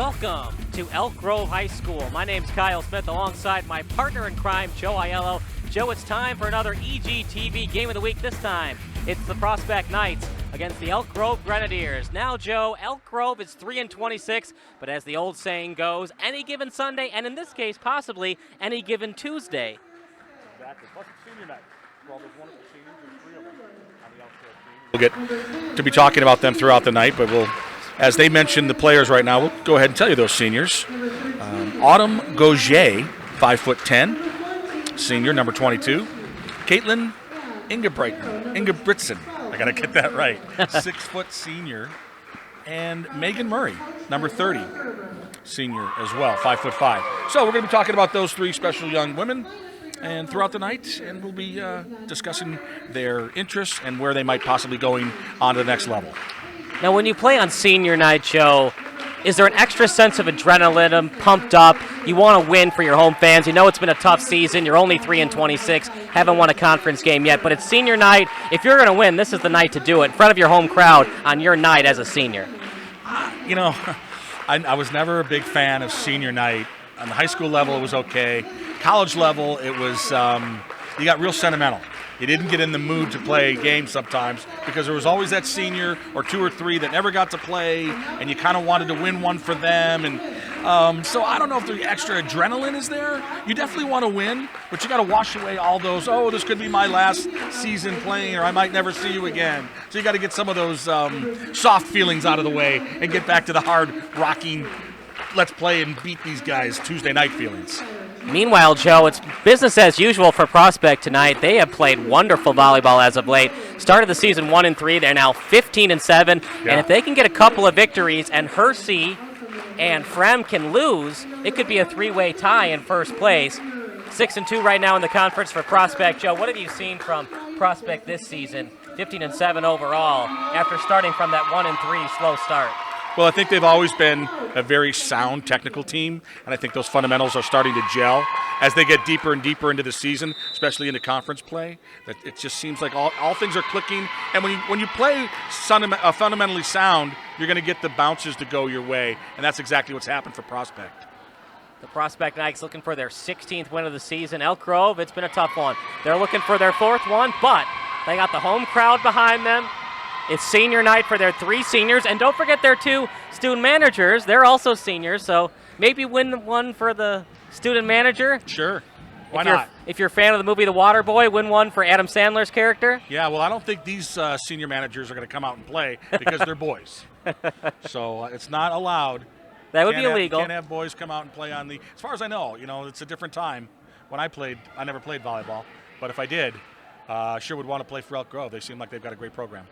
Welcome to Elk Grove High School. My name's Kyle Smith alongside my partner in crime, Joe Aiello. Joe, it's time for another EGTV Game of the Week. This time, it's the Prospect Knights against the Elk Grove Grenadiers. Now, Joe, Elk Grove is 3-26, but as the old saying goes, any given Sunday, and in this case, possibly any given Tuesday. Exactly. Plus it's senior night. For all those wonderful seniors, there's 3 of them on the Elk Grove team. We'll get to be talking about them throughout the night, but we'll, as they mentioned the players right now, we'll go ahead and tell you those seniors. Autumn Gauger, 5'10", senior, number 22. Caitlin Ingebrigtsen, I got to get that right, 6 foot senior. And Megan Murray, number 30, senior as well, 5'5". So we're going to be talking about those 3 special young women and throughout the night, and we'll be discussing their interests and where they might possibly going on to the next level. Now, when you play on senior night, Joe, is there an extra sense of adrenaline, pumped up? You want to win for your home fans. You know it's been a tough season. You're only 3-26, haven't won a conference game yet. But it's senior night. If you're going to win, this is the night to do it in front of your home crowd on your night as a senior. You know, I was never a big fan of senior night. On the high school level, it was okay. College level, it was, you got real sentimental. You didn't get in the mood to play games sometimes because there was always that senior or 2 or 3 that never got to play, and you kind of wanted to win one for them. And so I don't know if the extra adrenaline is there. You definitely want to win, but you got to wash away all those, oh, this could be my last season playing, or I might never see you again. So you got to get some of those soft feelings out of the way and get back to the hard, rocking, let's play and beat these guys Tuesday night feelings. Meanwhile, Joe, it's business as usual for Prospect tonight. They have played wonderful volleyball as of late. Started the season 1-3. They're now 15-7. Yeah. And if they can get a couple of victories and Hersey and Frem can lose, it could be a 3-way tie in first place. 6-2 right now in the conference for Prospect. Joe, what have you seen from Prospect this season? 15-7 overall after starting from that 1-3 slow start. Well, I think they've always been a very sound technical team, and I think those fundamentals are starting to gel as they get deeper and deeper into the season, especially into conference play. That it just seems like all things are clicking, and when you play fundamentally sound, you're going to get the bounces to go your way, and that's exactly what's happened for Prospect. The Prospect Knights looking for their 16th win of the season. Elk Grove, it's been a tough one. They're looking for their 4th one, but they got the home crowd behind them. It's senior night for their 3 seniors, and don't forget their 2 student managers. They're also seniors, so maybe win one for the student manager. Sure. Why not? If you're a fan of the movie The Waterboy, win one for Adam Sandler's character. Yeah, well, I don't think these senior managers are going to come out and play because they're boys. So it's not allowed. That would be illegal. Can't have boys come out and play on the, as far as I know, it's a different time. When I played, I never played volleyball, but if I did, I sure would want to play for Elk Grove. They seem like they've got a great program.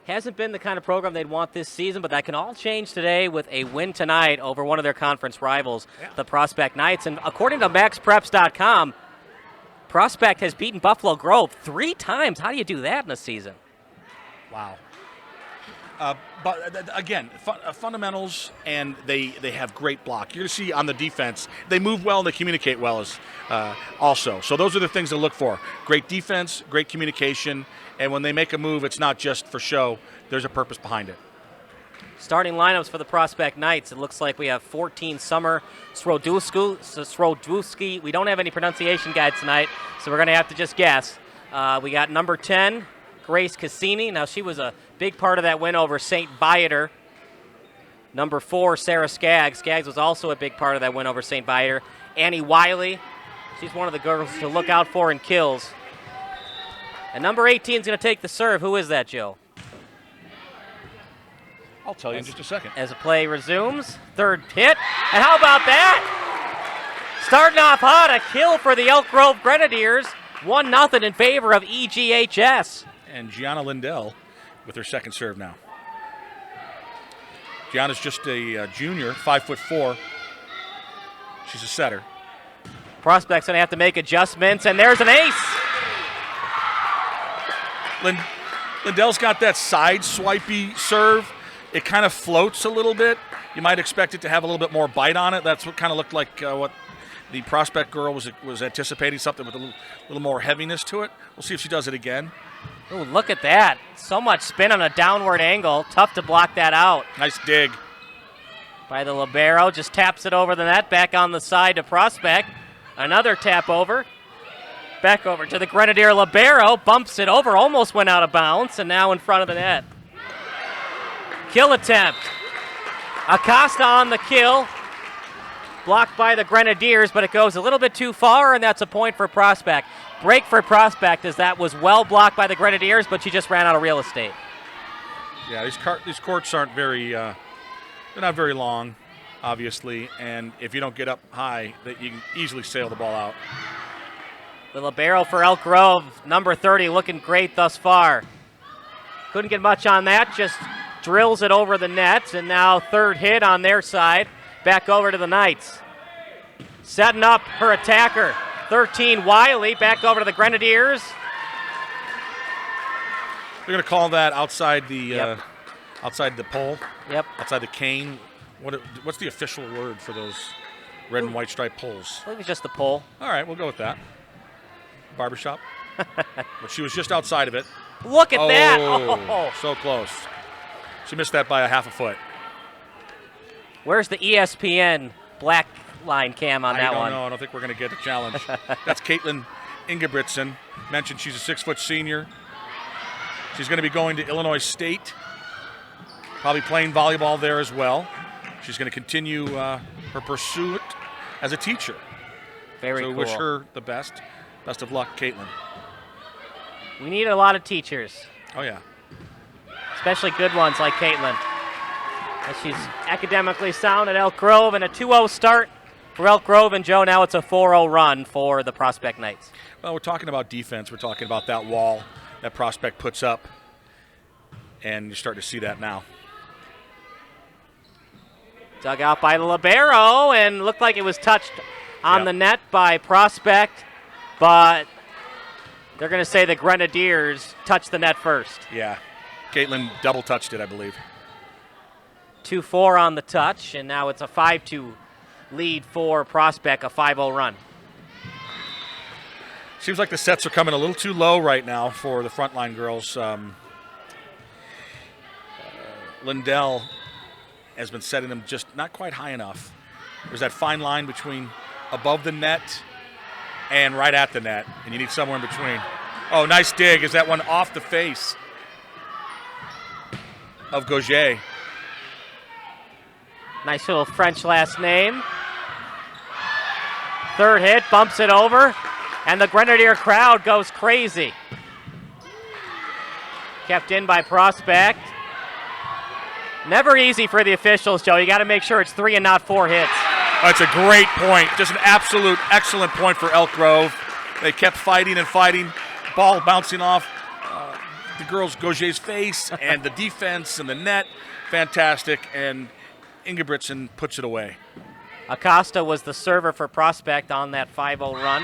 Hasn't been the kind of program they'd want this season, but that can all change today with a win tonight over one of their conference rivals, the Prospect Knights. And according to MaxPreps.com, Prospect has beaten Buffalo Grove 3 times. How do you do that in a season? Wow. But again, fundamentals, and they have great block. You're going to see on the defense, they move well and they communicate well as also. So those are the things to look for. Great defense, great communication, and when they make a move, it's not just for show. There's a purpose behind it. Starting lineups for the Prospect Knights. It looks like we have 14 Summer Srodowski. We don't have any pronunciation guides tonight, so we're going to have to just guess. We got number 10, Grace Cassini. Now, she was a big part of that win over St. Viator. Number 4, Sarah Skaggs. Skaggs was also a big part of that win over St. Viator. Annie Wiley. She's one of the girls to look out for in kills. And number 18 is going to take the serve. Who is that, Joe? I'll tell you in just a second. As the play resumes, 3rd hit. And how about that? Starting off hot, a kill for the Elk Grove Grenadiers. 1-0 in favor of EGHS. And Gianna Lindell with her 2nd serve now. Gianna's just a junior, 5'4". She's a setter. Prospect's going to have to make adjustments, and there's an ace. Lindell's got that side swipey serve. It kind of floats a little bit. You might expect it to have a little bit more bite on it. That's what kind of looked like what the Prospect girl was anticipating, something with a little more heaviness to it. We'll see if she does it again. Oh, look at that. So much spin on a downward angle. Tough to block that out. Nice dig. by the libero. Just taps it over the net. Back on the side to Prospect. Another tap over. Back over to the Grenadier libero. Bumps it over. Almost went out of bounds. And now in front of the net. Kill attempt. Acosta on the kill. Blocked by the Grenadiers, but it goes a little bit too far, and that's a point for Prospect. Break for Prospect, as that was well blocked by the Grenadiers, but she just ran out of real estate. Yeah, these courts aren't very, they're not very long, obviously, and if you don't get up high, that you can easily sail the ball out. The libero for Elk Grove, number 30, looking great thus far. Couldn't get much on that, just drills it over the net, and now third hit on their side. Back over to the Knights. Setting up her attacker. 13, Wiley, back over to the Grenadiers. They're going to call that outside the outside the pole. Yep. Outside the cane. What's the official word for those red and white striped poles? I think it's just the pole. All right, we'll go with that. Barbershop. But she was just outside of it. Look at that. Oh, so close. She missed that by a half a foot. Where's the ESPN black line cam on that one? I don't know. I don't think we're going to get the challenge. That's Caitlin Ingebrigtsen. Mentioned she's a 6-foot senior. She's going to be going to Illinois State. Probably playing volleyball there as well. She's going to continue her pursuit as a teacher. Very cool. So wish her the best. Best of luck, Caitlin. We need a lot of teachers. Oh, yeah. Especially good ones like Caitlin. As she's academically sound at Elk Grove, and a 2-0 start for Elk Grove. And, Joe, now it's a 4-0 run for the Prospect Knights. Well, we're talking about defense. We're talking about that wall that Prospect puts up, and you're starting to see that now. Dug out by the libero, and looked like it was touched on the net by Prospect, but they're going to say the Grenadiers touched the net first. Yeah. Caitlin double touched it, I believe. 2-4 on the touch, and now it's a 5-2 lead for Prospect, a 5-0 run. Seems like the sets are coming a little too low right now for the frontline girls. Lindell has been setting them just not quite high enough. There's that fine line between above the net and right at the net, and you need somewhere in between. Oh, nice dig. Is that one off the face of Gauger? Nice little French last name. Third hit, bumps it over, and the Grenadier crowd goes crazy. Kept in by Prospect. Never easy for the officials, Joe. You got to make sure it's 3 and not 4 hits. That's a great point. Just an absolute excellent point for Elk Grove. They kept fighting and fighting. Ball bouncing off the girls' Gauger's face and the defense and the net. Fantastic. And Ingebrigtsen puts it away. Acosta was the server for Prospect on that 5-0 run.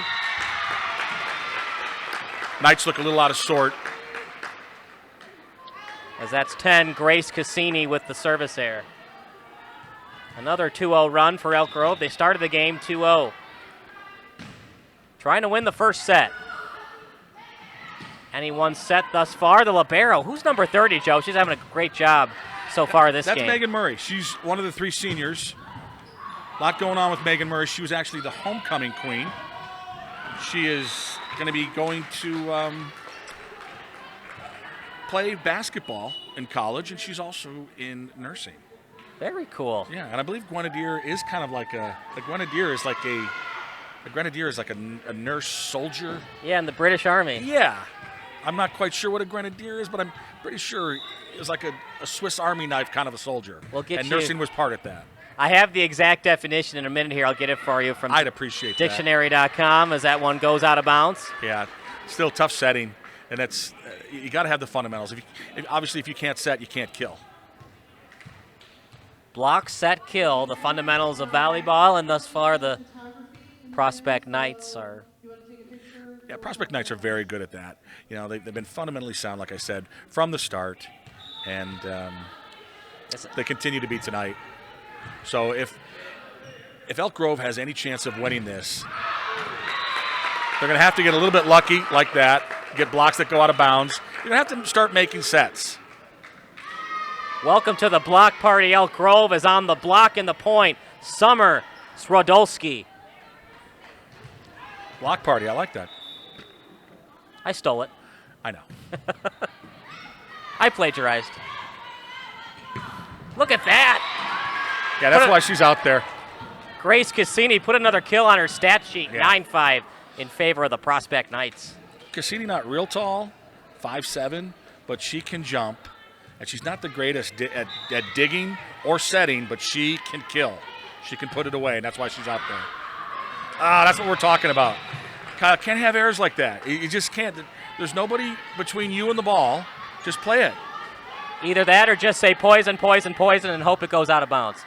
Knights look a little out of sort. As that's 10, Grace Cassini with the service error. Another 2-0 run for Elk Grove. They started the game 2-0. Trying to win the first set. Any one set thus far. The libero, who's number 30, Joe? She's having a great job so far this game. That's Megan Murray. She's one of the 3 seniors. A lot going on with Megan Murray. She was actually the homecoming queen. She is going to be going to play basketball in college, and she's also in nursing. Very cool. Yeah, and I believe Grenadier is kind of like a Grenadier is like a nurse soldier. Yeah, in the British Army. Yeah. I'm not quite sure what a Grenadier is, but I'm pretty sure it was like a Swiss Army knife kind of a soldier. And nursing was part of that. I have the exact definition in a minute here. I'll get it for you from I'd appreciate dictionary.com as that one goes out of bounds. Yeah, still tough setting, and that's you got to have the fundamentals. Obviously, if you can't set, you can't kill. Block, set, kill, the fundamentals of volleyball, and thus far the Prospect Knights are. Yeah, Prospect Knights are very good at that. You know, they've been fundamentally sound, like I said, from the start, and they continue to be tonight. So if Elk Grove has any chance of winning this, they're going to have to get a little bit lucky like that, get blocks that go out of bounds. You're going to have to start making sets. Welcome to the block party. Elk Grove is on the block and the point. Summer Srodolski. Block party, I like that. I stole it. I know. I plagiarized. Look at that. Yeah, that's why she's out there. Grace Cassini put another kill on her stat sheet. Yeah. 9-5 in favor of the Prospect Knights. Cassini not real tall, 5'7", but she can jump. And she's not the greatest at digging or setting, but she can kill. She can put it away, and that's why she's out there. That's what we're talking about. Kyle, can't have errors like that. You just can't. There's nobody between you and the ball. Just play it. Either that or just say poison, poison, poison, and hope it goes out of bounds.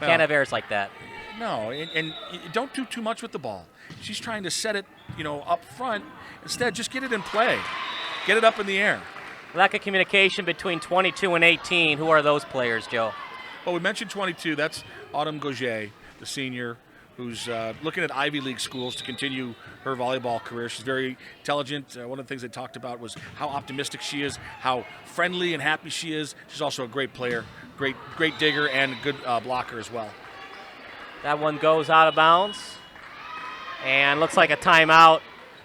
Well, Can't have errors like that. No, and don't do too much with the ball. She's trying to set it, up front. Instead, just get it in play. Get it up in the air. Lack of communication between 22 and 18. Who are those players, Joe? Well, we mentioned 22. That's Autumn Gauger, the senior, who's looking at Ivy League schools to continue her volleyball career. She's very intelligent. One of the things they talked about was how optimistic she is, how friendly and happy she is. She's also a great player, great digger, and a good blocker as well. That one goes out of bounds. And looks like a timeout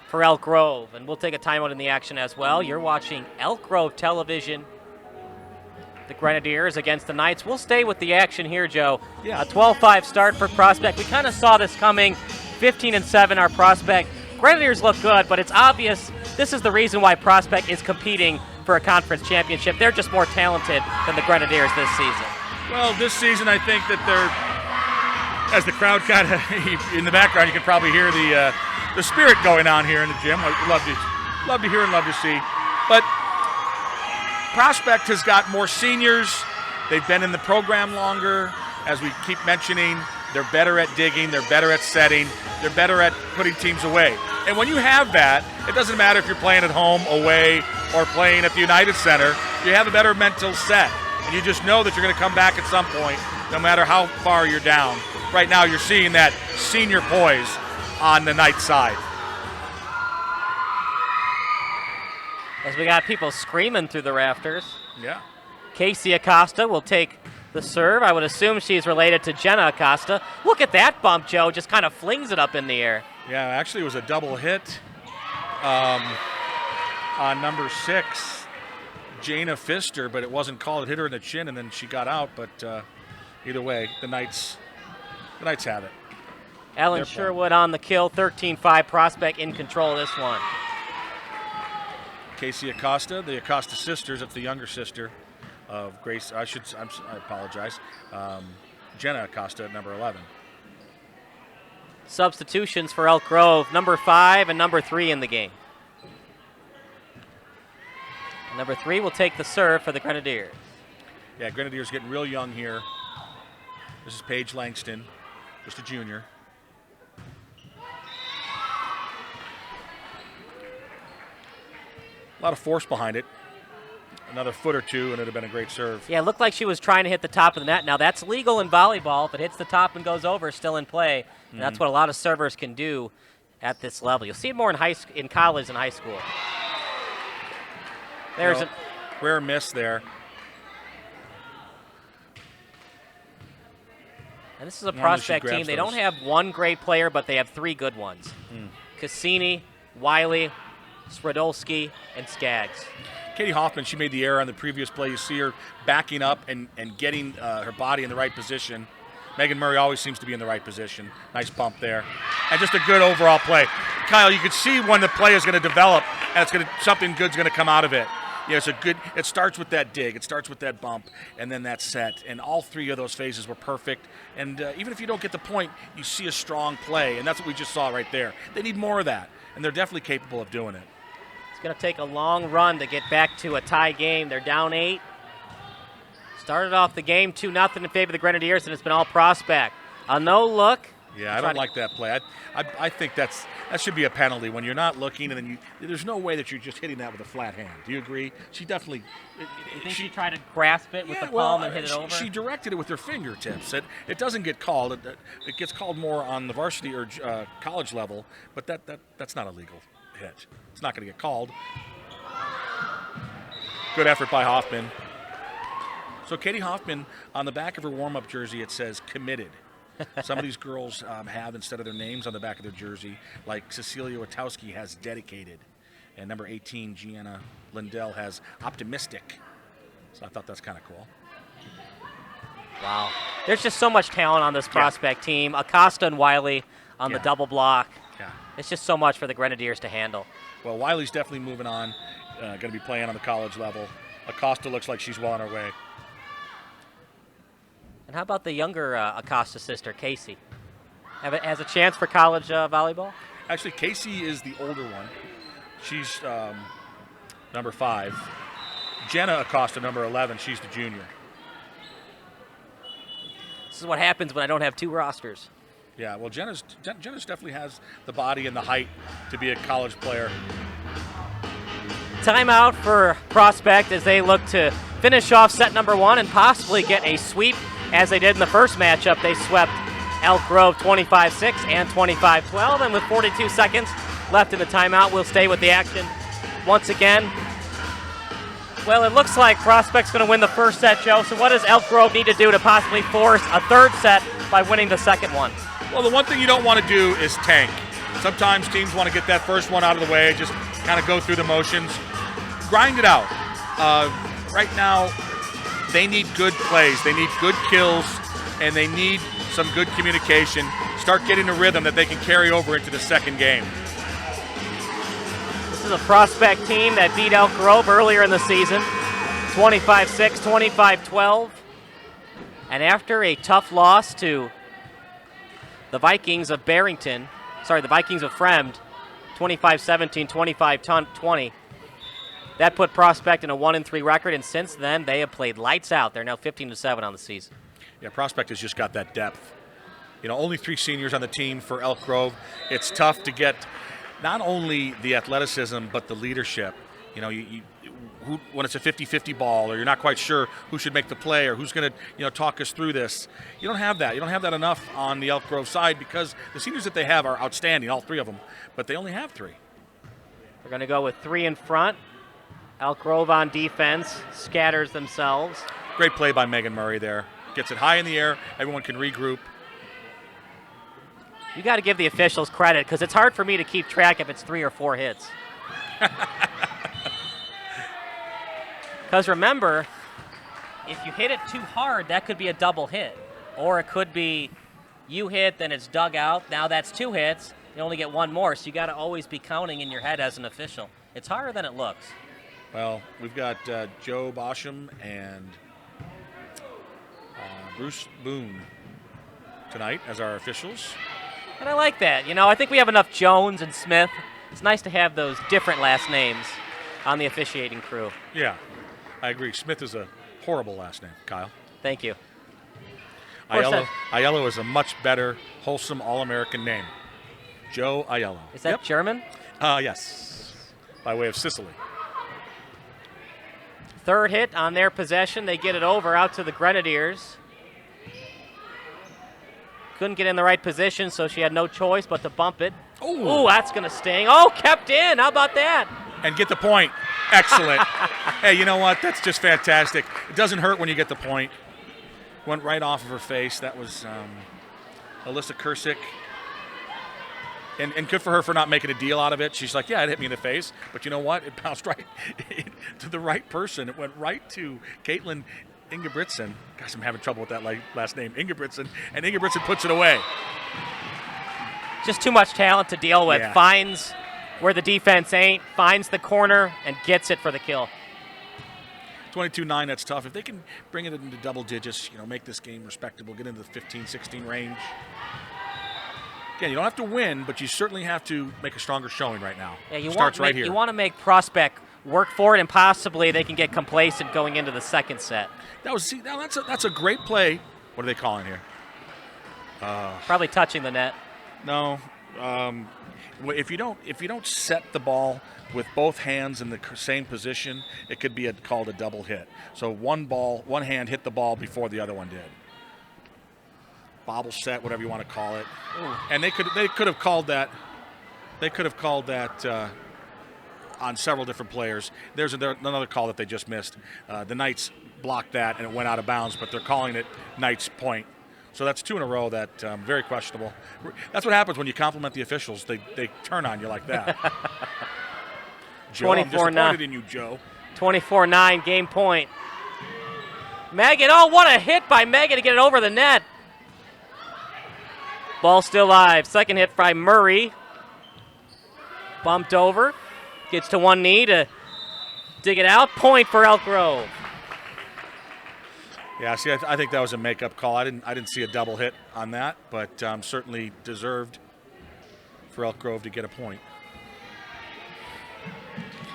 for Elk Grove. And we'll take a timeout in the action as well. You're watching Elk Grove Television. The Grenadiers against the Knights. We'll stay with the action here, Joe. Yeah. A 12-5 start for Prospect. We kind of saw this coming. 15-7 our Prospect. Grenadiers look good, but it's obvious this is the reason why Prospect is competing for a conference championship. They're just more talented than the Grenadiers this season. Well, this season I think that they're, as the crowd kind of in the background, you can probably hear the spirit going on here in the gym. I'd love to hear and love to see. But Prospect has got more seniors. They've been in the program longer. As we keep mentioning, they're better at digging. They're better at setting. They're better at putting teams away. And when you have that, it doesn't matter if you're playing at home, away, or playing at the United Center. You have a better mental set. And you just know that you're going to come back at some point, no matter how far you're down. Right now, you're seeing that senior poise on the Knights side. As we got people screaming through the rafters. Yeah. Casey Acosta will take the serve. I would assume she's related to Jenna Acosta. Look at that bump, Joe. Just kind of flings it up in the air. Yeah, actually it was a double hit on number 6, Jana Pfister, but it wasn't called. It hit her in the chin, and then she got out. But either way, the Knights have it. Ellen Sherwood on the kill. 13-5 Prospect in control of this one. Casey Acosta, the Acosta sisters. That's the younger sister of Grace. I apologize. Jenna Acosta at number 11. Substitutions for Elk Grove. Number 5 and number 3 in the game. Number 3 will take the serve for the Grenadiers. Yeah, Grenadiers getting real young here. This is Paige Langston, just a junior. A lot of force behind it. Another foot or two, and it would have been a great serve. Yeah, it looked like she was trying to hit the top of the net. Now, that's legal in volleyball. If it hits the top and goes over, still in play. And that's what a lot of servers can do at this level. You'll see it more in college and high school. There's a rare miss there. And this is a Prospect team. They don't have one great player, but they have 3 good ones. Cassini, Wiley, Srodolski, and Skaggs. Katie Hoffman, she made the error on the previous play. You see her backing up and getting her body in the right position. Megan Murray always seems to be in the right position. Nice bump there. And just a good overall play. Kyle, you can see when the play is going to develop and something good's going to come out of it. Yeah, it starts with that dig, it starts with that bump, and then that set. And all 3 of those phases were perfect. And even if you don't get the point, you see a strong play, and that's what we just saw right there. They need more of that, and they're definitely capable of doing it. It's going to take a long run to get back to a tie game. They're down 8. Started off the game 2-0 in favor of the Grenadiers, and it's been all Prospect. A no look. Yeah, I don't like that play. I think that should be a penalty when you're not looking, and then there's no way that you're just hitting that with a flat hand. Do you agree? She definitely. You think she tried to grasp it with the palm and hit it over? She directed it with her fingertips. It doesn't get called. It gets called more on the varsity or college level, but that's not a legal hit. It's not going to get called. Good effort by Hoffman. So Katie Hoffman, on the back of her warm-up jersey, it says committed. Some of these girls have, instead of their names on the back of their jersey, like Cecilia Witowski has dedicated. And number 18, Gianna Lindell, has optimistic. So I thought that's kind of cool. Wow. There's just so much talent on this prospect team. Acosta and Wiley on the double block. Yeah. It's just so much for the Grenadiers to handle. Well, Wiley's definitely moving on, going to be playing on the college level. Acosta looks like she's well on her way. And how about the younger Acosta sister, Casey? Has a chance for college volleyball? Actually, Casey is the older one. She's number 5. Jenna Acosta, number 11, she's the junior. This is what happens when I don't have 2 rosters. Yeah, well, Jenna's definitely has the body and the height to be a college player. Timeout for Prospect as they look to finish off set number 1 and possibly get a sweep as they did in the first matchup. They swept Elk Grove 25-6 and 25-12, and with 42 seconds left in the timeout, we'll stay with the action once again. Well, it looks like Prospect's going to win the first set, Joe, so what does Elk Grove need to do to possibly force a third set by winning the second one? Well, the one thing you don't want to do is tank. Sometimes teams want to get that first one out of the way, just kind of go through the motions. Grind it out. Right now, they need good plays. They need good kills, and they need some good communication. Start getting a rhythm that they can carry over into the second game. This is a Prospect team that beat Elk Grove earlier in the season, 25-6, 25-12. And after a tough loss to the Vikings of Fremd, 25-17, 25-20, that put Prospect in a 1-3 record, and since then they have played lights out. They're now 15-7 on the season. Yeah, Prospect has just got that depth. You know, only 3 seniors on the team for Elk Grove. It's tough to get not only the athleticism but the leadership. You know, when it's a 50-50 ball, or you're not quite sure who should make the play or who's going to talk us through this, you don't have that. You don't have that enough on the Elk Grove side because the seniors that they have are outstanding, all 3 of them, but they only have 3. We're going to go with 3 in front. Elk Grove on defense, scatters themselves. Great play by Megan Murray there. Gets it high in the air. Everyone can regroup. You got to give the officials credit because it's hard for me to keep track if it's 3 or 4 hits. Because remember, if you hit it too hard, that could be a double hit. Or it could be you hit, then it's dug out. Now that's 2 hits. You only get 1 more, so you got to always be counting in your head as an official. It's harder than it looks. Well, we've got Joe Bosham and Bruce Boone tonight as our officials. And I like that. You know, I think we have enough Jones and Smith. It's nice to have those different last names on the officiating crew. Yeah, I agree. Smith is a horrible last name, Kyle. Thank you. Aiello is a much better, wholesome, all-American name. Joe Aiello. Is that German? Yes, by way of Sicily. Third hit on their possession. They get it over out to the Grenadiers. Couldn't get in the right position, so she had no choice but to bump it. Ooh, that's going to sting. Oh, kept in. How about that? And get the point. Excellent. Hey, you know what? That's just fantastic. It doesn't hurt when you get the point. Went right off of her face. That was Alyssa Kursick. And good for her for not making a deal out of it. She's like, yeah, it hit me in the face. But you know what? It bounced right to the right person. It went right to Caitlin Ingebrigtsen. Gosh, I'm having trouble with that last name, Ingebrigtsen. And Ingebrigtsen puts it away. Just too much talent to deal with. Yeah. Finds where the defense ain't, finds the corner, and gets it for the kill. 22-9, that's tough. If they can bring it into double digits, make this game respectable, get into the 15-16 range. Again, you don't have to win, but you certainly have to make a stronger showing right now. Yeah, you Starts want right here. You want to make Prospect work for it, and possibly they can get complacent going into the second set. That's a great play. What are they calling here? Probably touching the net. No. If you don't set the ball with both hands in the same position, it could be called a double hit. So one hand hit the ball before the other one did. Bobble set, whatever you want to call it. Ooh. And they could have called that. They could have called that on several different players. There's another call that they just missed. The Knights blocked that and it went out of bounds, but they're calling it Knight's point. So that's 2 in a row that very questionable. That's what happens when you compliment the officials. They turn on you like that. Joe, I'm disappointed in you, Joe. 24-9, game point. Megan, oh, what a hit by Megan to get it over the net. Ball still live. Second hit by Murray. Bumped over. Gets to one knee to dig it out. Point for Elk Grove. Yeah, see, I think that was a makeup call. I didn't see a double hit on that, but certainly deserved for Elk Grove to get a point.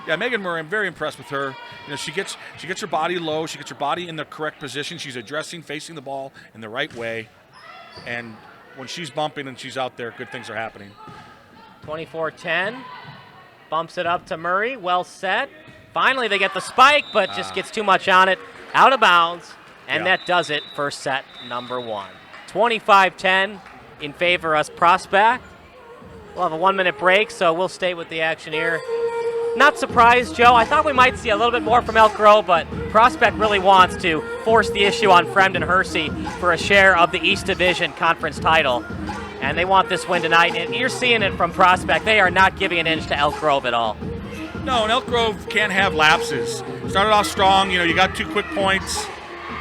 Yeah, Megan Murray, I'm very impressed with her. You know, she gets her body low. She gets her body in the correct position. She's addressing, facing the ball in the right way. And when she's bumping and she's out there, good things are happening. 24-10. Bumps it up to Murray. Well set. Finally, they get the spike, but just gets too much on it. Out of bounds. And that does it for set number 1. 25-10 in favor of us Prospect. We'll have a 1-minute break, so we'll stay with the action here. Not surprised, Joe. I thought we might see a little bit more from Elk Grove, but Prospect really wants to force the issue on Fremden Hersey for a share of the East Division Conference title. And they want this win tonight. And you're seeing it from Prospect. They are not giving an inch to Elk Grove at all. No, and Elk Grove can't have lapses. Started off strong. You know, you got 2 quick points.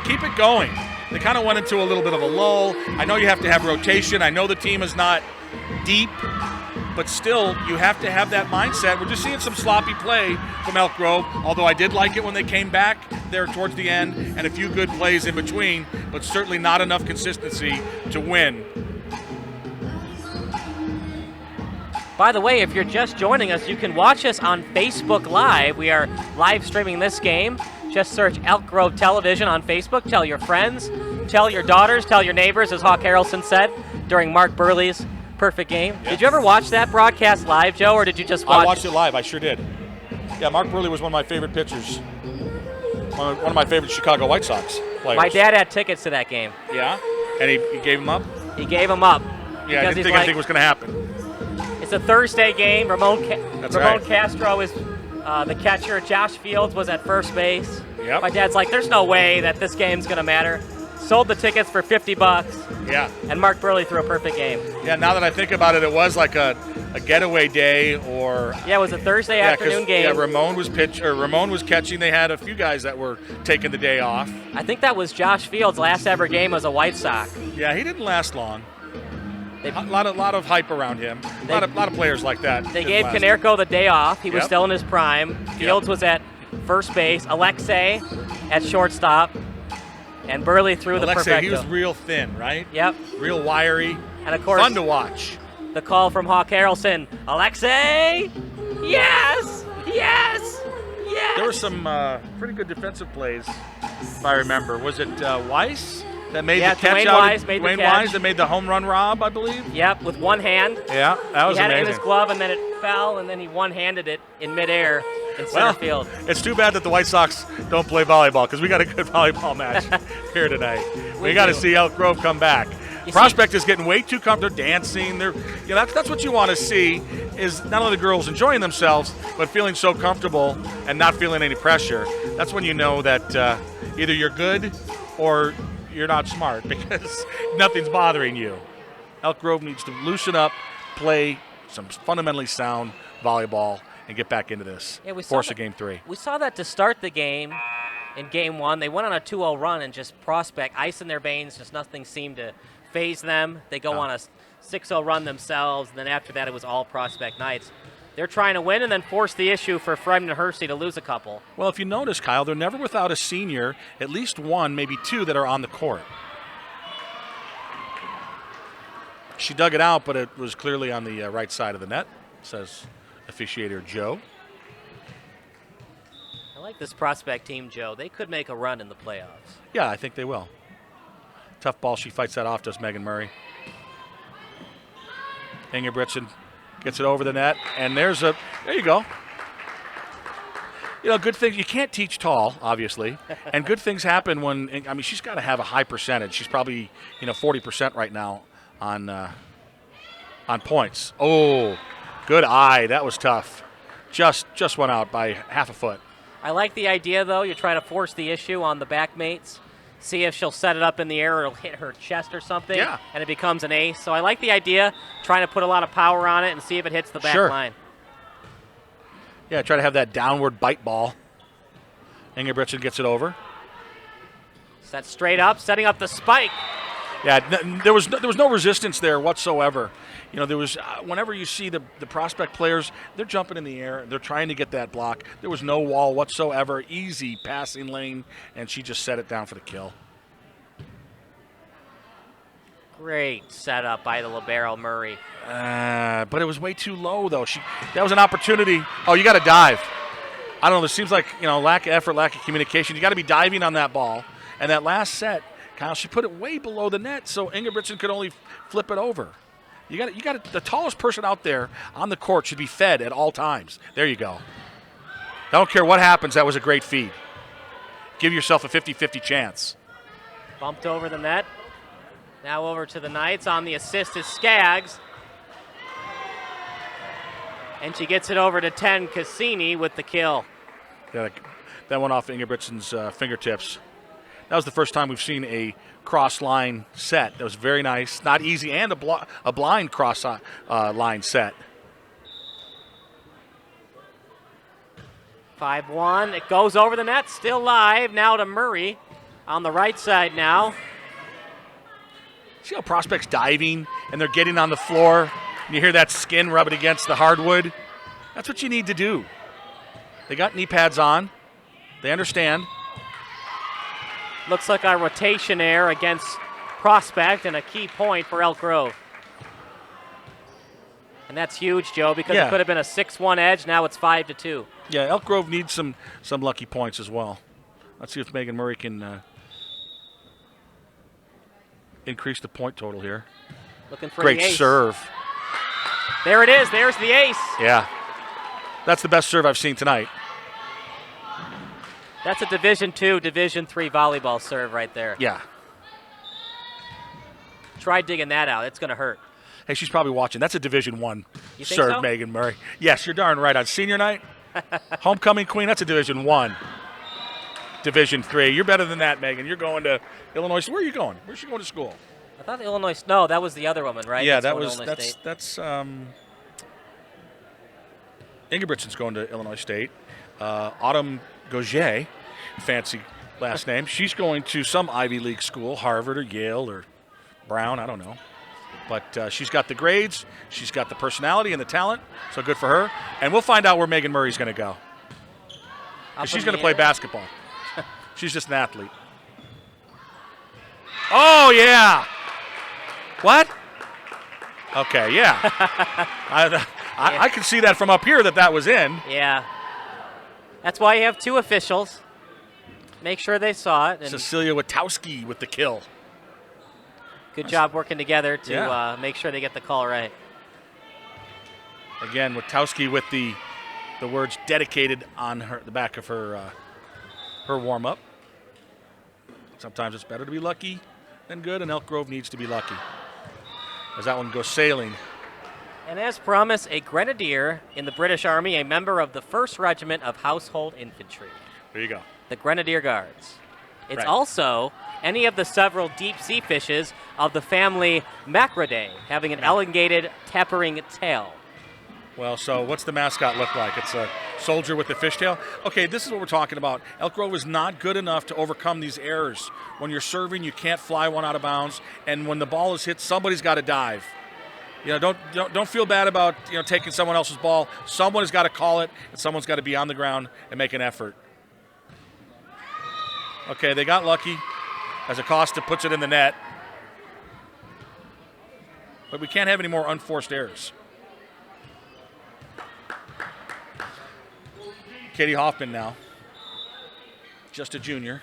Keep it going. They kind of went into a little bit of a lull. I know you have to have rotation. I know the team is not deep, but still, you have to have that mindset. We're just seeing some sloppy play from Elk Grove, although I did like it when they came back there towards the end and a few good plays in between, but certainly not enough consistency to win. By the way, if you're just joining us, you can watch us on Facebook Live. We are live streaming this game. Just search Elk Grove Television on Facebook. Tell your friends, tell your daughters, tell your neighbors, as Hawk Harrelson said during Mark Burley's perfect game. Yes. Did you ever watch that broadcast live, Joe, or did you just watch it? I watched it live. I sure did. Yeah, Mark Burley was one of my favorite pitchers. One of my favorite Chicago White Sox players. My dad had tickets to that game. Yeah? And he gave them up? He gave them up. Yeah, I didn't think anything was going to happen. It's a Thursday game. Ramon Castro is the catcher. Josh Fields was at first base. Yep. My dad's like, there's no way that this game's going to matter. Sold the tickets for $50. Yeah. And Mark Burley threw a perfect game. Yeah, now that I think about it, it was like a getaway day or... Yeah, it was a Thursday afternoon game. Yeah, Ramon was catching. They had a few guys that were taking the day off. I think that was Josh Fields' last ever game as a White Sox. Yeah, he didn't last long. A lot of hype around him. A lot of players like that. They gave Konerko the day off. He was still in his prime. Fields was at first base. Alexei at shortstop. And Burley threw the perfecto. He was real thin, right? Yep. Real wiry. And, of course, fun to watch. The call from Hawk Harrelson. Alexei! Yes! Yes! Yes! There were some pretty good defensive plays, if I remember. Was it Weiss? That made the catch Dwayne Wise that made the home run rob, I believe. Yep, with one hand. Yeah, that was amazing. He had it in his glove, and then it fell, and then he one-handed it in midair in center field. It's too bad that the White Sox don't play volleyball, because we got a good volleyball match here tonight. We got to see Elk Grove come back. Prospect is getting way too comfortable, dancing. That's what you want to see, is not only the girls enjoying themselves, but feeling so comfortable and not feeling any pressure. That's when you know that either you're good or you're not smart, because nothing's bothering you. Elk Grove needs to loosen up, play some fundamentally sound volleyball, and get back into this. Yeah, Force of Game 3. We saw that to start the game in Game 1. They went on a 2-0 run, and just Prospect, ice in their veins, just nothing seemed to phase them. They go on a 6-0 run themselves, and then after that it was all Prospect nights. They're trying to win and then force the issue for Fremden Hersey to lose a couple. Well, if you notice, Kyle, they're never without a senior, at least one, maybe two, that are on the court. She dug it out, but it was clearly on the right side of the net, says officiator Joe. I like this Prospect team, Joe. They could make a run in the playoffs. Yeah, I think they will. Tough ball. She fights that off, does Megan Murray. Ingebrigtsen gets it over the net, and there you go. You know, good things. You can't teach tall, obviously, and good things happen when, I mean, she's got to have a high percentage. She's probably, 40% right now on points. Oh, good eye. That was tough. Just went out by half a foot. I like the idea, though. You're trying to force the issue on the back mates. See if she'll set it up in the air or it'll hit her chest or something. Yeah. And it becomes an ace. So I like the idea, trying to put a lot of power on it and see if it hits the back Sure. line. Yeah, try to have that downward bite ball. Ingebrigtsen gets it over. Set straight up, setting up the spike. Yeah, there was no resistance there whatsoever. You know, there was whenever you see the prospect players, they're jumping in the air, they're trying to get that block. There was no wall whatsoever, easy passing lane, and she just set it down for the kill. Great setup by the libero Murray. But it was way too low, though. That was an opportunity. Oh, you got to dive. I don't know. It seems like, you know, lack of effort, lack of communication. You got to be diving on that ball. And that last set, Kyle, she put it way below the net, so Ingebrigtsen could only flip it over. You got the tallest person out there on the court should be fed at all times. There you go. I don't care what happens. That was a great feed. Give yourself a 50-50 chance. Bumped over the net. Now over to the Knights. On the assist is Skaggs. And she gets it over to 10, Cassini with the kill. Yeah, that went off Ingebrigtsen's fingertips. That was the first time we've seen a cross-line set. That was very nice. Not easy, and a blind cross-line set. 5-1. It goes over the net. Still live. Now to Murray on the right side now. See how prospects diving, and they're getting on the floor, and you hear that skin rubbing against the hardwood? That's what you need to do. They got knee pads on. They understand. Looks like a rotation error against Prospect and a key point for Elk Grove. And that's huge, Joe, because it could have been a 6-1 edge. Now it's 5-2. Yeah, Elk Grove needs some lucky points as well. Let's see if Megan Murray can increase the point total here. Looking for Great the ace. serve. There it is. There's the ace. Yeah. That's the best serve I've seen tonight. That's a Division II, Division III volleyball serve right there. Yeah. Try digging that out. It's going to hurt. Hey, she's probably watching. That's a Division I You think serve, so? Megan Murray. Yes, you're darn right. On senior night, homecoming queen, that's a Division I. Division III. You're better than that, Megan. You're going to Illinois. Where are you going? Where's she going to school? I thought Illinois. No, that was the other woman, right? Yeah, That's going to Illinois State. that's Ingebrigtsen's going to Illinois State. Autumn Gauger, fancy last name. She's going to some Ivy League school, Harvard or Yale or Brown, I don't know. But she's got the grades, she's got the personality and the talent, so good for her. And we'll find out where Megan Murray's going to go. She's going to play basketball. She's just an athlete. Oh, yeah. What? Okay, yeah. I can see that from up here that was in. Yeah. That's why you have two officials. Make sure they saw it. And Cecilia Witowski with the kill. good job working together to make sure they get the call right. Again, Witowski with the words dedicated on the back of her warm-up. Sometimes it's better to be lucky than good, and Elk Grove needs to be lucky. As that one goes sailing. And as promised, a grenadier in the British Army, a member of the 1st Regiment of Household Infantry. There you go. The Grenadier Guards. It's Right. also any of the several deep-sea fishes of the family Macrodae, having an elongated, tapering tail. Well, so what's the mascot look like? It's a soldier with the fishtail? Okay, this is what we're talking about. Elk Grove is not good enough to overcome these errors. When you're serving, you can't fly one out of bounds, and when the ball is hit, somebody's got to dive. You know, don't feel bad about taking someone else's ball. Someone has got to call it, and someone's got to be on the ground and make an effort. Okay, they got lucky as Acosta puts it in the net. But we can't have any more unforced errors. Katie Hoffman now, just a junior.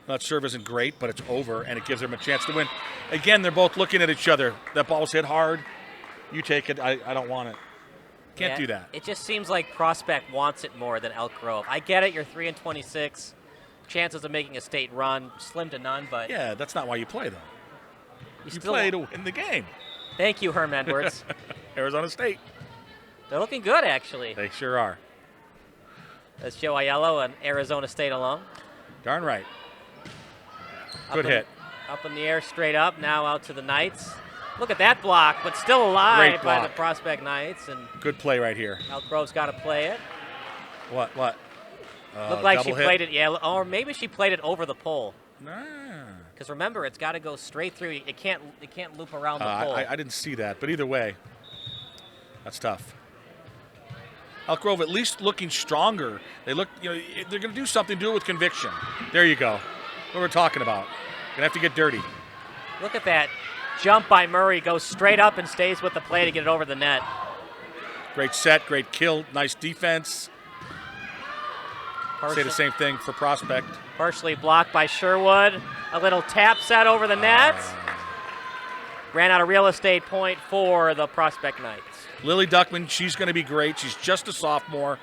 That serve isn't great, but it's over, and it gives them a chance to win. Again, they're both looking at each other. That ball's hit hard. You take it. I don't want it. Can't do that. It just seems like Prospect wants it more than Elk Grove. I get it. You're 3-26. Chances of making a state run, slim to none, but... Yeah, that's not why you play, though. You still play to win the game. Thank you, Herm Edwards. Arizona State. They're looking good, actually. They sure are. That's Joe Aiello, an Arizona State alum. Darn right. Good hit. Up in the air, straight up. Now out to the Knights. Look at that block, but still alive by the Prospect Knights. And good play right here. Elk Grove's got to play it. What? Looked like she played it, yeah, or maybe she played it over the pole. Nah. Because remember, it's got to go straight through. It can't loop around the pole. I didn't see that, but either way, that's tough. Elk Grove at least looking stronger. They look, they're going to do something. Do it with conviction. There you go. What we're talking about. Gonna have to get dirty. Look at that jump by Murray. Goes straight up and stays with the play to get it over the net. Great set, great kill, nice defense. Say the same thing for Prospect. Partially blocked by Sherwood. A little tap set over the net. Ran out of real estate point for the Prospect Knights. Lily Duckman, she's going to be great. She's just a sophomore,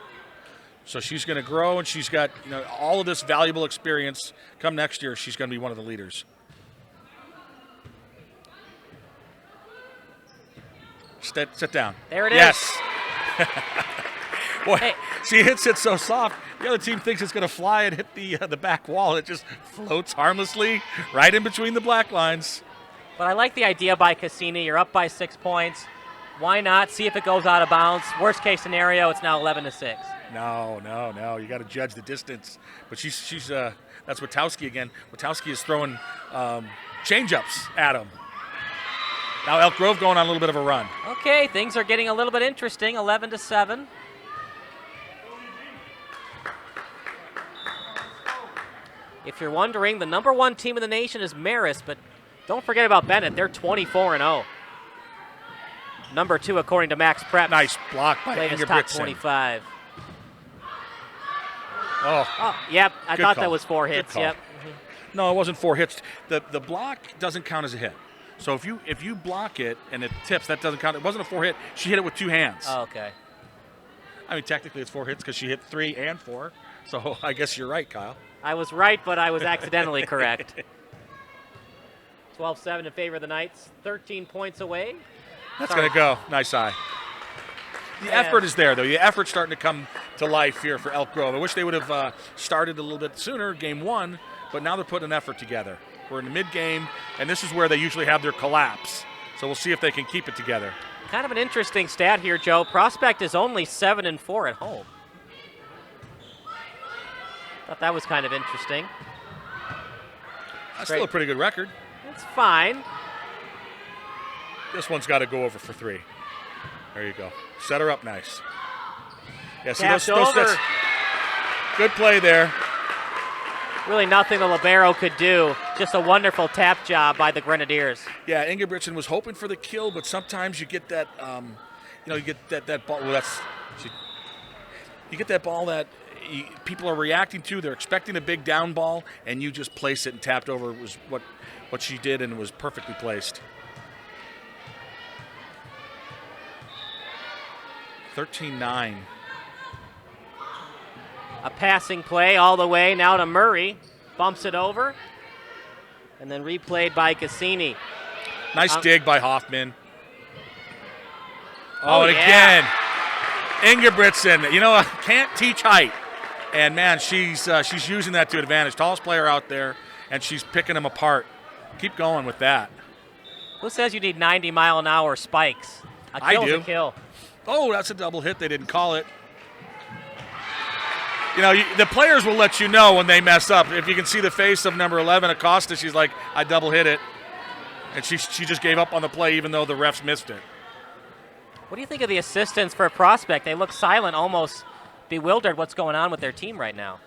so she's going to grow, and she's got all of this valuable experience. Come next year, she's going to be one of the leaders. Sit down. There it is. Yes. Boy, Hey. she hits it so soft. The other team thinks it's going to fly and hit the back wall. It just floats harmlessly right in between the black lines. But I like the idea by Cassini. You're up by 6 points. Why not see if it goes out of bounds? Worst case scenario, it's now 11-6. No. You got to judge the distance. But she's that's Witowski again. Witowski is throwing change-ups at him. Now Elk Grove going on a little bit of a run. Okay, things are getting a little bit interesting. 11-7. If you're wondering, the #1 team in the nation is Marist, but don't forget about Bennett. They're 24-0. Number 2, according to Max Prep. Nice block by Latest Ingebrigtsen. top 25. Oh, yep. I thought call. that was 4 Good hits. call. Yep. No, it wasn't 4 hits. The block doesn't count as a hit. So if you block it and it tips, that doesn't count. It wasn't a 4 hit. She hit it with 2 hands. Oh, okay. I mean, technically it's 4 hits because she hit 3 and 4. So I guess you're right, Kyle. I was right, but I was accidentally correct. 12-7 in favor of the Knights. 13 points away. That's going to go. Nice eye. The effort is there, though. The effort's starting to come to life here for Elk Grove. I wish they would have started a little bit sooner, game 1, but now they're putting an effort together. We're in the mid-game, and this is where they usually have their collapse. So we'll see if they can keep it together. Kind of an interesting stat here, Joe. Prospect is only 7-4 at home. Thought that was kind of interesting. That's still a pretty good record. It's fine. This one's got to go over for 3. There you go. Set her up nice. Yeah, see Tapped those over. Good play there. Really nothing the libero could do. Just a wonderful tap job by the Grenadiers. Yeah, Ingebrigtsen was hoping for the kill, but sometimes you get that, you get that ball. Well, you get that ball that people are reacting to. They're expecting a big down ball, and you just place it and tapped over. It was what she did, and it was perfectly placed. 13-9. A passing play all the way now to Murray. Bumps it over. And then replayed by Cassini. Nice dig by Hoffman. Oh, and again, Ingebrigtsen. Can't teach height. And, man, she's using that to advantage. Tallest player out there, and she's picking them apart. Keep going with that. Who says you need 90-mile-an-hour spikes? A I kill's do. a kill. Oh, that's a double hit. They didn't call it. The players will let you know when they mess up. If you can see the face of number 11, Acosta, she's like, I double hit it. And she just gave up on the play even though the refs missed it. What do you think of the assistants for Prospect? They look silent, almost bewildered what's going on with their team right now.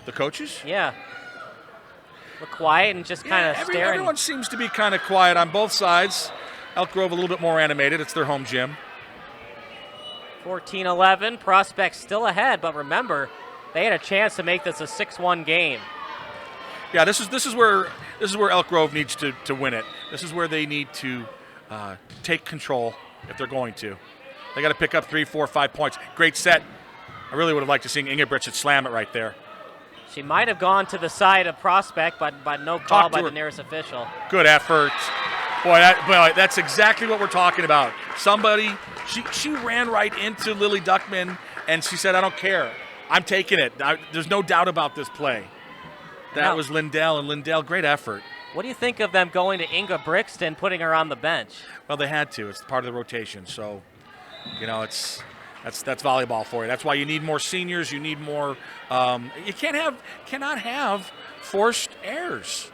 The coaches? Yeah. Look quiet and just kind of staring. Everyone seems to be kind of quiet on both sides. Elk Grove a little bit more animated. It's their home gym. 14-11. Prospect still ahead, but remember, they had a chance to make this a 6-1 game. Yeah, this is where Elk Grove needs to win it. This is where they need to take control if they're going to. They got to pick up 3, 4, 5 points. Great set. I really would have liked to see Ingebrigtsen slam it right there. She might have gone to the side of Prospect, but no call by the nearest official. Good effort. Boy, that's exactly what we're talking about. Somebody, she ran right into Lily Duckman, and she said, I don't care. I'm taking it. There's no doubt about this play. That was Lindell, and Lindell, great effort. What do you think of them going to Inga Brixton, putting her on the bench? Well, they had to. It's part of the rotation. So, that's volleyball for you. That's why you need more seniors. You need more. You cannot have unforced errors.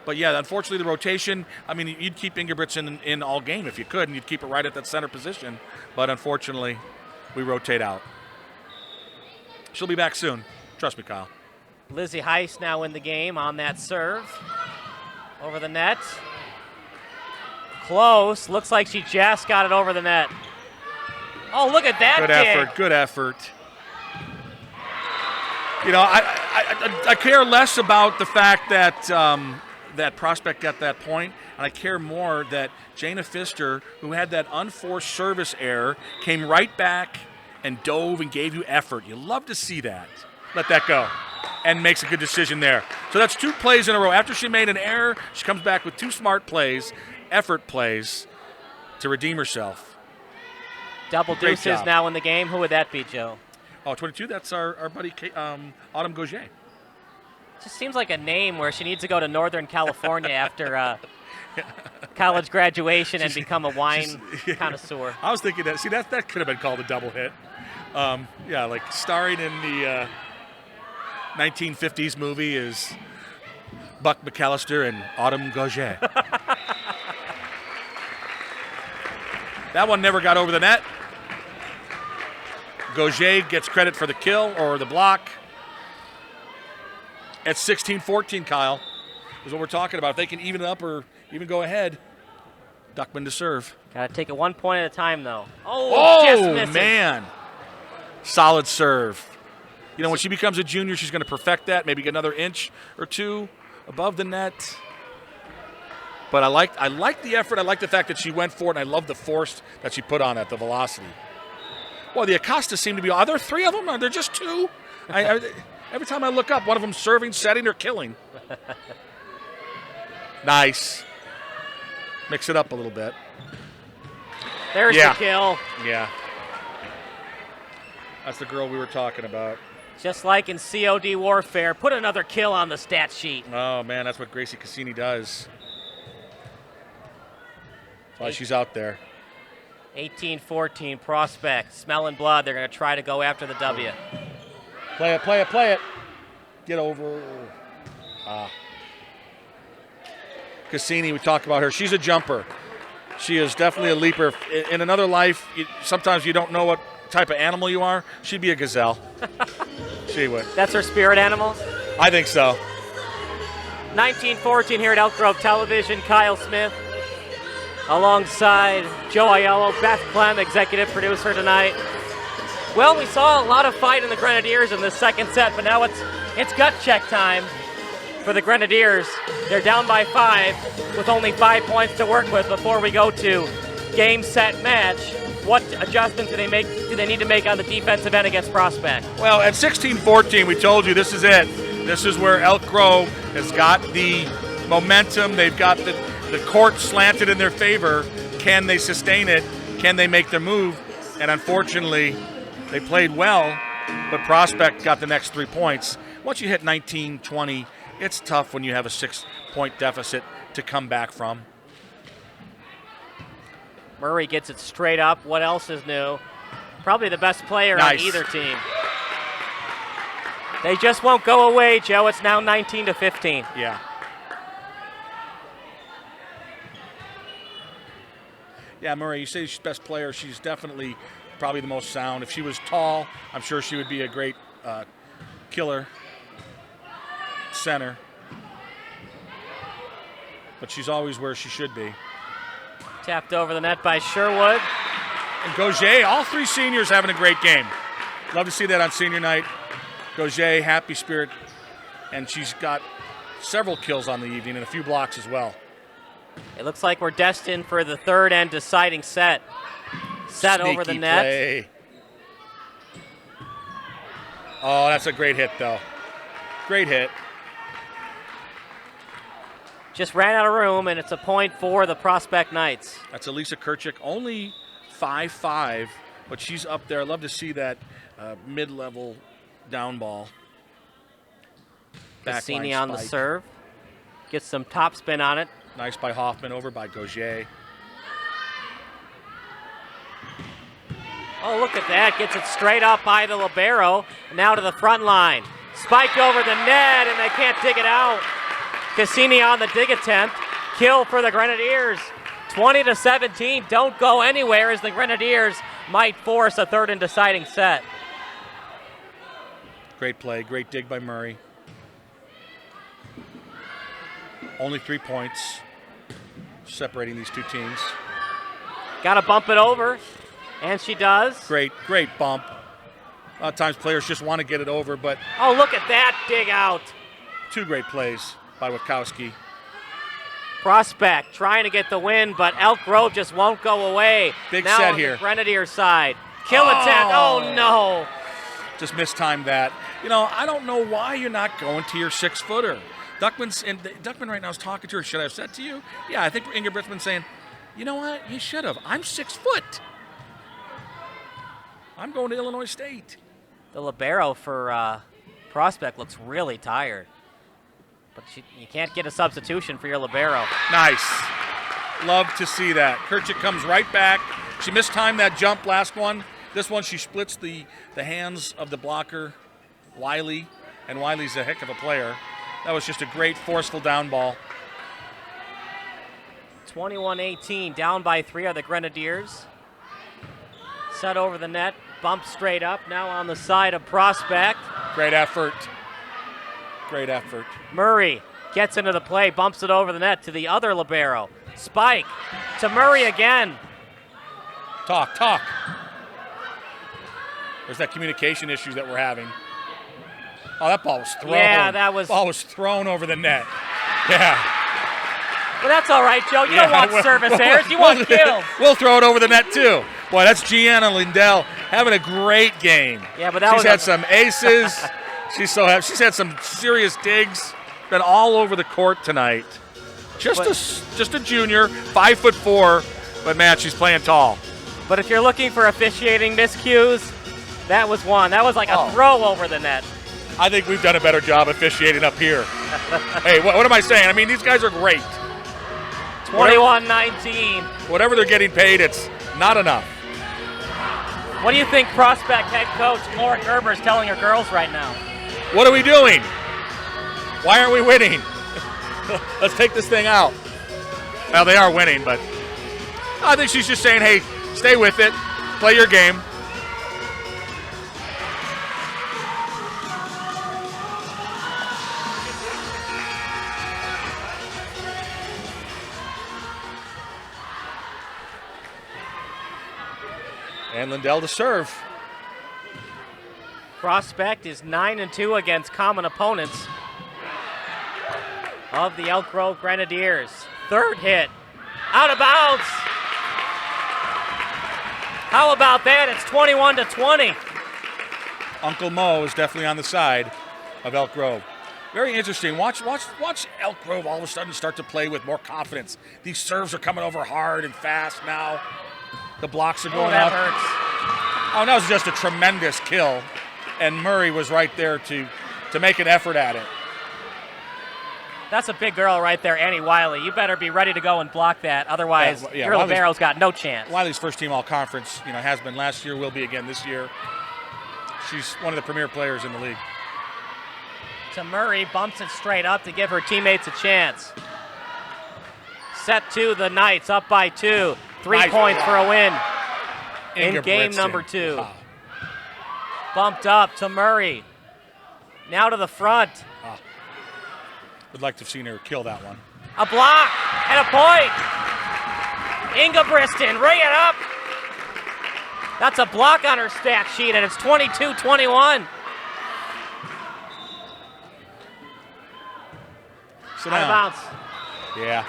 But yeah, unfortunately, the rotation. I mean, you'd keep Inga Brixton in all game if you could, and you'd keep it right at that center position. But unfortunately, we rotate out. She'll be back soon. Trust me, Kyle. Lizzie Heiss now in the game on that serve. Over the net. Close. Looks like she just got it over the net. Oh, look at that kick. Good effort. I care less about the fact that that prospect got that point, and I care more that Jana Pfister, who had that unforced service error, came right back and dove and gave you effort. You love to see that. Let that go. And makes a good decision there. So that's 2 plays in a row. After she made an error, she comes back with 2 smart plays, effort plays, to redeem herself. Double deuces now in the game. Who would that be, Joe? Oh, 22, that's our buddy Autumn Gauger. Just seems like a name where she needs to go to Northern California after college graduation and become a wine connoisseur. I was thinking that. See, that could have been called a double hit. Like starring in the 1950s movie is Buck McAllister and Autumn Gauger. That one never got over the net. Gauger gets credit for the kill or the block. At 16-14, Kyle, is what we're talking about. If they can even it up or even go ahead, Duckman to serve. Got to take it 1 point at a time, though. Oh, just misses. Man. Solid serve. When she becomes a junior, she's going to perfect that, maybe get another inch or 2 above the net. But I like the effort. I like the fact that she went for it, and I love the force that she put on it, the velocity. Well, the Acosta seem to be – are there 3 of them? Are there just 2? Every time I look up, one of them serving, setting, or killing. Nice. Mix it up a little bit. There's the kill. Yeah. That's the girl we were talking about. Just like in COD Warfare, put another kill on the stat sheet. Oh, man, that's what Gracie Cassini does. That's why she's out there. 18-14, Prospect, smelling blood. They're going to try to go after the W. Play it. Get over. Cassini, we talked about her. She's a jumper. She is definitely a leaper. In another life, sometimes you don't know what type of animal you are. She'd be a gazelle. She would. That's her spirit animal? I think so. 19-14 here at Elk Grove Television. Kyle Smith alongside Joe Aiello, Beth Clem, executive producer tonight. Well, we saw a lot of fight in the Grenadiers in the second set, but now it's gut check time for the Grenadiers. They're down by 5 with only 5 points to work with before we go to game, set, match. What adjustments do they need to make on the defensive end against Prospect? Well, at 16-14, we told you this is it. This is where Elk Grove has got the momentum. They've got the court slanted in their favor. Can they sustain it? Can they make their move? And unfortunately, they played well, but Prospect got the next 3 points. Once you hit 19-20, it's tough when you have a 6-point deficit to come back from. Murray gets it straight up. What else is new? Probably the best player on either team. They just won't go away, Joe. It's now 19-15. Yeah. Yeah, Murray, you say she's best player. She's definitely probably the most sound. If she was tall, I'm sure she would be a great killer center. But she's always where she should be. Tapped over the net by Sherwood. And Gauger, all 3 seniors having a great game. Love to see that on senior night. Gauger, happy spirit. And she's got several kills on the evening and a few blocks as well. It looks like we're destined for the third and deciding set. Set over the net. Play. Oh, that's a great hit, though. Great hit. Just ran out of room, and it's a point for the Prospect Knights. That's Elisa Kirchik, only 5'5", but she's up there. I love to see that mid-level down ball. Cassini Backline on the spike. serve. Gets some top spin on it. Nice by Hoffman, over by Gauger. Oh, look at that. Gets it straight up by the libero. Now to the front line. Spiked over the net, and they can't dig it out. Cassini on the dig attempt. Kill for the Grenadiers. 20-17. Don't go anywhere as the Grenadiers might force a third and deciding set. Great play, great dig by Murray. Only 3 points separating these two teams. Got to bump it over, and she does. Great bump. A lot of times players just want to get it over, but Oh, look at that dig out. 2 great plays by Witkowski. Prospect trying to get the win, but Elk Grove just won't go away. Big now set on here. The Grenadier side. Kill attempt. Oh, no. Just mistimed that. I don't know why you're not going to your 6-footer. Duckman right now is talking to her. Should I have said to you? Yeah, I think Inga Britzman's saying, you know what? You should have. I'm 6 foot. I'm going to Illinois State. The libero for Prospect looks really tired. But you can't get a substitution for your libero. Nice. Love to see that. Kirchik comes right back. She mistimed that jump last one. This one, she splits the hands of the blocker, Wiley, and Wiley's a heck of a player. That was just a great, forceful down ball. 21-18, down by 3 are the Grenadiers. Set over the net, bump straight up, now on the side of Prospect. Great effort. Great effort. Murray gets into the play, bumps it over the net to the other libero. Spike to Murray again. Talk. There's that communication issue that we're having. Oh, that ball was thrown. Yeah, that was. Ball was thrown over the net. Yeah. But that's all right, Joe. You don't want service errors. You want kills. We'll throw it over the net, too. Boy, that's Gianna Lindell having a great game. Yeah, but that She's had some aces. She's had some serious digs. Been all over the court tonight. Just a junior, 5'4", but man, she's playing tall. But if you're looking for officiating miscues, that was one. That was like a throw over the net. I think we've done a better job officiating up here. Hey, what am I saying? I mean, these guys are great. 21-19. Whatever they're getting paid, it's not enough. What do you think Prospect head coach Laura Gerber is telling her girls right now? What are we doing? Why aren't we winning? Let's take this thing out. Well, they are winning, but I think she's just saying, hey, stay with it, play your game. And Lindell to serve. Prospect is 9-2 against common opponents of the Elk Grove Grenadiers. Third hit, out of bounds. How about that? It's 21-20. Uncle Mo is definitely on the side of Elk Grove. Very interesting. Watch Elk Grove all of a sudden start to play with more confidence. These serves are coming over hard and fast now. The blocks are going that up. hurts. Oh, that was just a tremendous kill. And Murray was right there to make an effort at it. That's a big girl right there, Annie Wiley. You better be ready to go and block that. Otherwise, your libero's got no chance. Wiley's first team all-conference, has been last year, will be again this year. She's one of the premier players in the league. To Murray, bumps it straight up to give her teammates a chance. Set to the Knights, up by 2. 3 points for a win in game number 2. Wow. Bumped up to Murray. Now to the front. Would like to have seen her kill that one. A block and a point. Inga Briston, ring it up. That's a block on her stat sheet, and it's 22-21. Sit Out of down. bounds. Yeah.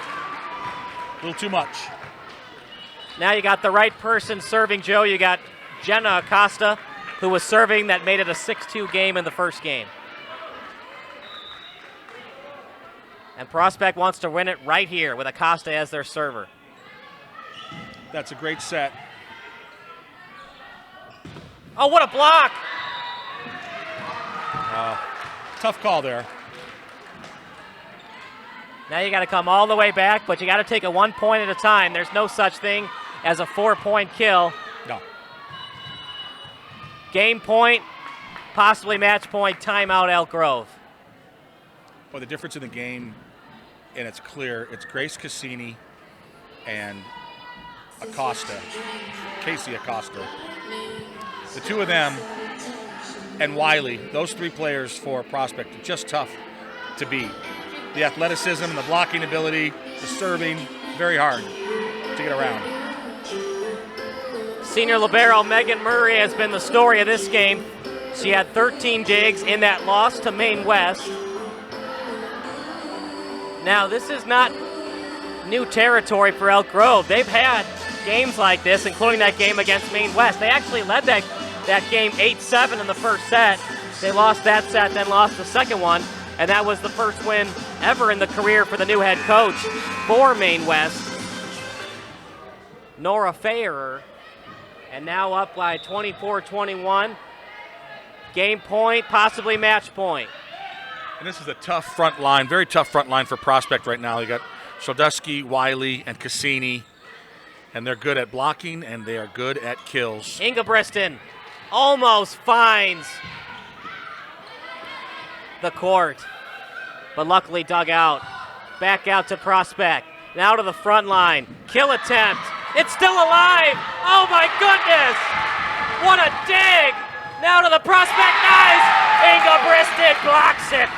A little too much. Now you got the right person serving, Joe. You got Jenna Acosta, who was serving, that made it a 6-2 game in the first game. And Prospect wants to win it right here with Acosta as their server. That's a great set. Oh, what a block! Tough call there. Now you got to come all the way back, but you got to take it 1 point at a time. There's no such thing as a 4-point kill. No. Game point, possibly match point, timeout Elk Grove. Well, the difference in the game, and it's clear, it's Grace Cassini and Acosta, Casey Acosta. The two of them and Wiley, those three players for Prospect are just tough to beat. The athleticism and the blocking ability, the serving, very hard to get around. Senior libero Megan Murray has been the story of this game. She had 13 digs in that loss to Maine West. Now, this is not new territory for Elk Grove. They've had games like this, including that game against Maine West. They actually led that game 8-7 in the first set. They lost that set, then lost the second one, and that was the first win ever in the career for the new head coach for Maine West, Nora Fahrer. And now up by 24-21. Game point, possibly match point. And this is a tough front line, very tough front line for Prospect right now. You got Shodusky, Wiley, and Cassini, and they're good at blocking and they are good at kills. Inga Briston almost finds the court, but luckily dug out. Back out to Prospect. Now to the front line. Kill attempt. It's still alive. Oh my goodness. What a dig. Now to the Prospect. Nice. Inga Briston blocks it.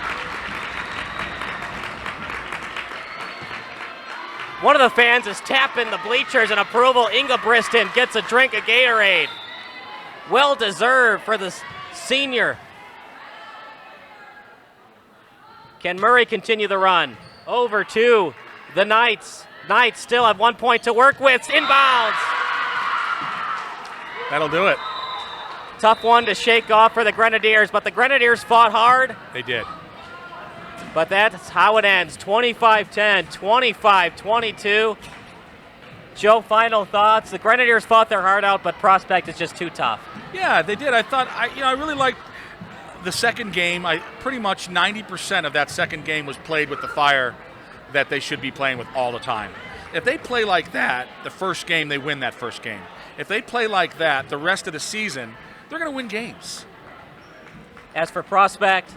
One of the fans is tapping the bleachers in approval. Inga Briston gets a drink of Gatorade. Well deserved for the senior. Can Murray continue the run? Over to the Knights. Knights still have 1 point to work with. Inbounds. That'll do it. Tough one to shake off for the Grenadiers, but the Grenadiers fought hard. They did. But that's how it ends. 25-10, 25-22. Joe, final thoughts. The Grenadiers fought their heart out, but Prospect is just too tough. Yeah, they did. I thought, I really liked the second game. Pretty much 90% of that second game was played with the fire that they should be playing with all the time. If they play like that, the first game, they win that first game. If they play like that the rest of the season, they're going to win games. As for Prospect,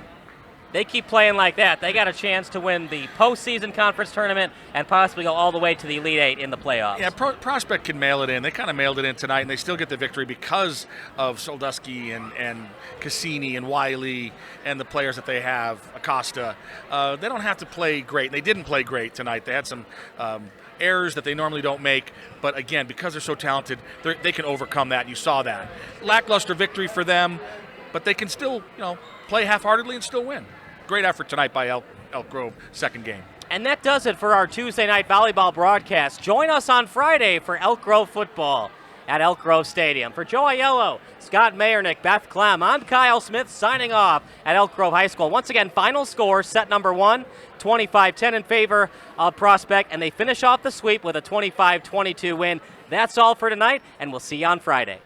they keep playing like that. They got a chance to win the postseason conference tournament and possibly go all the way to the Elite Eight in the playoffs. Yeah, Prospect can mail it in. They kind of mailed it in tonight, and they still get the victory because of Soldusky and Cassini and Wiley and the players that they have, Acosta. They don't have to play great. They didn't play great tonight. They had some errors that they normally don't make, but again, because they're so talented, they can overcome that. You saw that. Lackluster victory for them, but they can still, play half-heartedly and still win. Great effort tonight by Elk Grove, second game. And that does it for our Tuesday night volleyball broadcast. Join us on Friday for Elk Grove football at Elk Grove Stadium. For Joe Aiello, Scott Mayernick, Beth Clem, I'm Kyle Smith signing off at Elk Grove High School. Once again, final score, set number 1, 25-10 in favor of Prospect, and they finish off the sweep with a 25-22 win. That's all for tonight, and we'll see you on Friday.